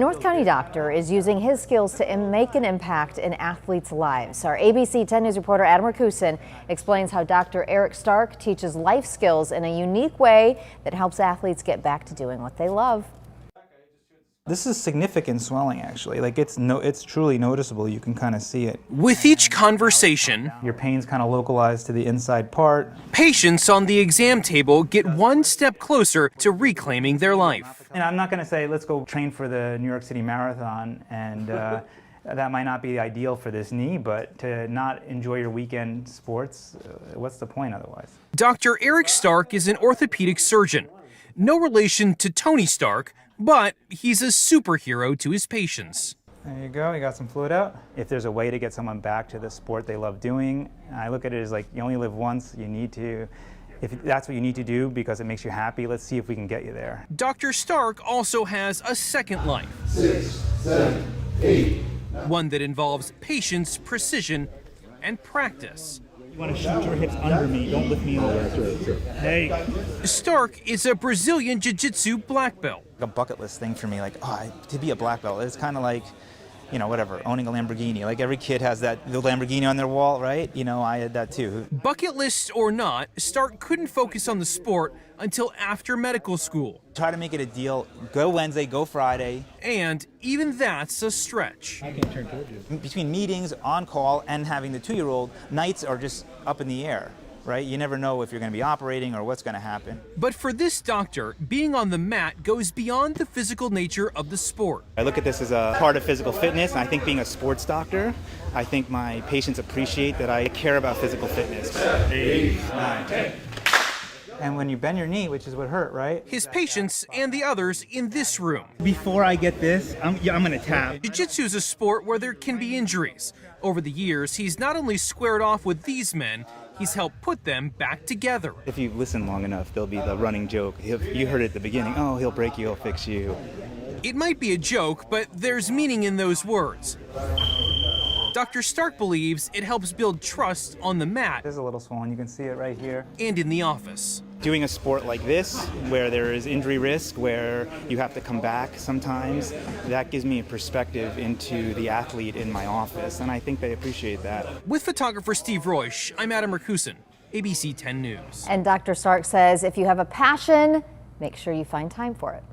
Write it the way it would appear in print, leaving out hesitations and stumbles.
North County doctor is using his skills to make an impact in athletes' lives. Our ABC 10 News reporter Adam Rakusin explains how Dr. Eric Stark teaches life skills in a unique way that helps athletes get back to doing what they love. This is significant swelling, actually. Like it's truly noticeable. You can kind of see it. With each conversation, Your pain's kind of localized to the inside part. patients on the exam table get one step closer to reclaiming their life. And I'm not going to say, let's go train for the New York City Marathon, and that might not be ideal for this knee, but to not enjoy your weekend sports, what's the point otherwise? Dr. Eric Stark is an orthopedic surgeon. No relation to Tony Stark, but he's a superhero to his patients. There you go, you got some fluid out. If there's a way to get someone back to the sport they love doing, I look at it as like you only live once, you need to, if that's what you need to do because it makes you happy, let's see if we can get you there. Dr. Stark also has a second life. 6, 7, 8. One that involves patience, precision, and practice. You want to shoot your hips under me, don't lift me over. There you go. Stark is a Brazilian Jiu-Jitsu black belt. A bucket list thing for me, like, to be a black belt, it's kind of like, you know, whatever, owning a Lamborghini. Like every kid has the Lamborghini on their wall, right? You know, I had that too. Bucket list or not, Stark couldn't focus on the sport until after medical school. Try to make it a deal, go Wednesday, go Friday. And even that's a stretch. I can turn towards you. Between meetings, on call, and having the 2-year-old, nights are just up in the air, right? You never know if you're going to be operating or what's going to happen. But for this doctor, being on the mat goes beyond the physical nature of the sport. I look at this as a part of physical fitness, and I think being a sports doctor, I think my patients appreciate that I care about physical fitness. 8, 9, 10. And when you bend your knee, which is what hurt, right? His patients and the others in this room. Before I get this, I'm going to tap. Jiu-Jitsu is a sport where there can be injuries. Over the years, he's not only squared off with these men, he's helped put them back together. If you listen long enough, there'll be the running joke. You heard it at the beginning, oh, he'll break you, he'll fix you. It might be a joke, but there's meaning in those words. Dr. Stark believes it helps build trust on the mat It is a little swollen, you can see it right here. and in the office. Doing a sport like this, where there is injury risk, where you have to come back sometimes, that gives me a perspective into the athlete in my office, and I think they appreciate that. With photographer Steve Roysh, I'm Adam Rakusin, ABC 10 News. And Dr. Stark says if you have a passion, make sure you find time for it.